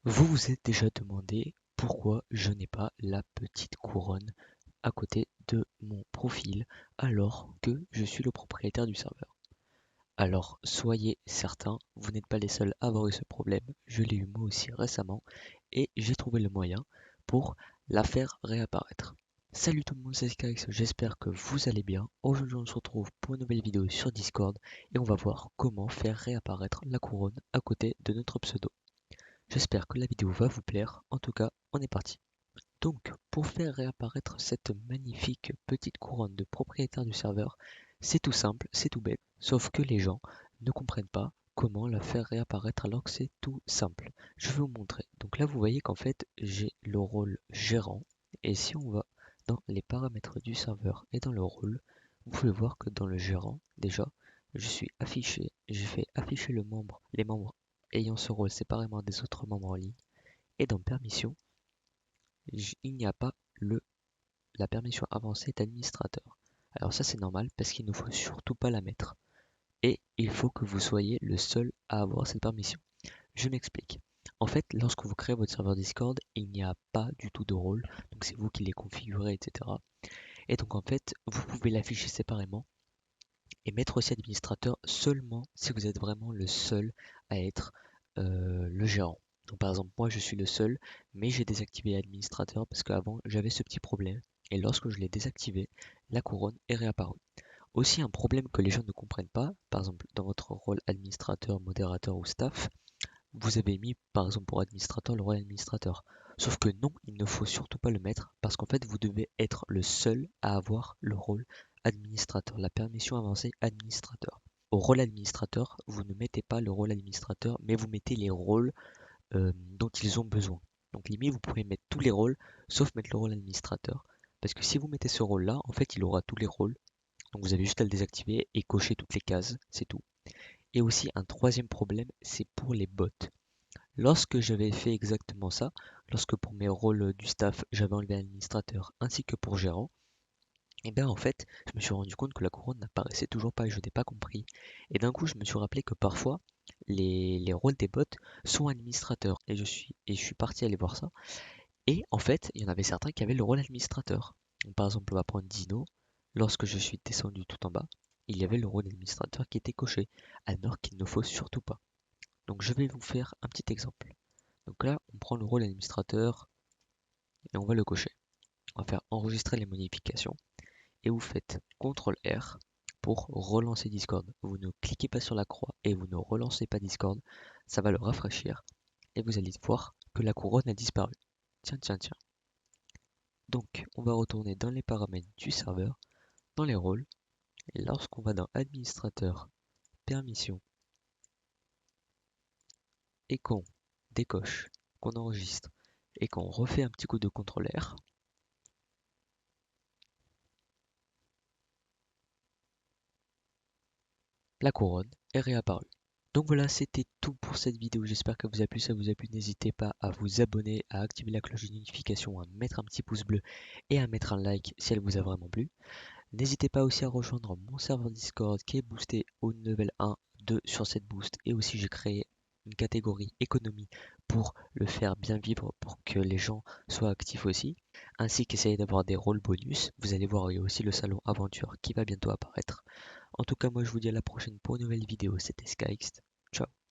Vous vous êtes déjà demandé pourquoi je n'ai pas la petite couronne à côté de mon profil alors que je suis le propriétaire du serveur. Alors soyez certains, vous n'êtes pas les seuls à avoir eu ce problème, je l'ai eu moi aussi récemment et j'ai trouvé le moyen pour la faire réapparaître. Salut tout le monde, c'est Skyx, j'espère que vous allez bien. Aujourd'hui on se retrouve pour une nouvelle vidéo sur Discord et on va voir comment faire réapparaître la couronne à côté de notre pseudo. J'espère que la vidéo va vous plaire. En tout cas, on est parti. Donc, pour faire réapparaître cette magnifique petite couronne de propriétaire du serveur, c'est tout simple, c'est tout bête. Sauf que les gens ne comprennent pas comment la faire réapparaître alors que c'est tout simple. Je vais vous montrer. Donc là, vous voyez qu'en fait, j'ai le rôle gérant. Et si on va dans les paramètres du serveur et dans le rôle, vous pouvez voir que dans le gérant, déjà, je suis affiché, j'ai fait afficher les membres ayant ce rôle séparément des autres membres en ligne. Et dans permission, il n'y a pas la permission avancée d'administrateur. Alors ça c'est normal parce qu'il ne faut surtout pas la mettre. Et il faut que vous soyez le seul à avoir cette permission. Je m'explique. En fait, lorsque vous créez votre serveur Discord, il n'y a pas du tout de rôle, donc c'est vous qui les configurez, etc. Et donc en fait, vous pouvez l'afficher séparément et mettre aussi administrateur seulement si vous êtes vraiment le seul à être le gérant. Donc par exemple, moi je suis le seul, mais j'ai désactivé administrateur parce qu'avant j'avais ce petit problème. Et lorsque je l'ai désactivé, la couronne est réapparue. Aussi un problème que les gens ne comprennent pas, par exemple dans votre rôle administrateur, modérateur ou staff, vous avez mis par exemple pour administrateur le rôle administrateur. Sauf que non, il ne faut surtout pas le mettre parce qu'en fait vous devez être le seul à avoir le rôle administrateur, la permission avancée administrateur. Au rôle administrateur, vous ne mettez pas le rôle administrateur, mais vous mettez les rôles dont ils ont besoin. Donc limite, vous pouvez mettre tous les rôles, sauf mettre le rôle administrateur. Parce que si vous mettez ce rôle-là, en fait, il aura tous les rôles. Donc vous avez juste à le désactiver et cocher toutes les cases, c'est tout. Et aussi un troisième problème, c'est pour les bots. Lorsque j'avais fait exactement ça, lorsque pour mes rôles du staff, j'avais enlevé administrateur ainsi que pour gérant, et bien en fait, je me suis rendu compte que la couronne n'apparaissait toujours pas et je n'ai pas compris. Et d'un coup, je me suis rappelé que parfois, les rôles des bots sont administrateurs. Et je suis parti aller voir ça. Et en fait, il y en avait certains qui avaient le rôle administrateur. Donc, par exemple, on va prendre Dino. Lorsque je suis descendu tout en bas, il y avait le rôle administrateur qui était coché, alors qu'il ne faut surtout pas. Donc je vais vous faire un petit exemple. Donc là, on prend le rôle administrateur et on va le cocher. On va faire enregistrer les modifications et vous faites CTRL R pour relancer Discord. Vous ne cliquez pas sur la croix et vous ne relancez pas Discord, ça va le rafraîchir et vous allez voir que la couronne a disparu. Tiens, tiens, tiens. Donc, on va retourner dans les paramètres du serveur, dans les rôles, et lorsqu'on va dans administrateur, permission, et qu'on décoche, qu'on enregistre, et qu'on refait un petit coup de CTRL R, la couronne est réapparue. Donc voilà, c'était tout pour cette vidéo. J'espère que vous a plu. Ça vous a plu, n'hésitez pas à vous abonner, à activer la cloche de notification, à mettre un petit pouce bleu et à mettre un like si elle vous a vraiment plu. N'hésitez pas aussi à rejoindre mon serveur Discord qui est boosté au level 1, 2 sur cette boost. Et aussi j'ai créé une catégorie économie pour le faire bien vivre, pour que les gens soient actifs aussi. Ainsi qu'essayer d'avoir des rôles bonus. Vous allez voir, il y a aussi le salon aventure qui va bientôt apparaître. En tout cas, moi je vous dis à la prochaine pour une nouvelle vidéo. C'était Skyxt. Ciao.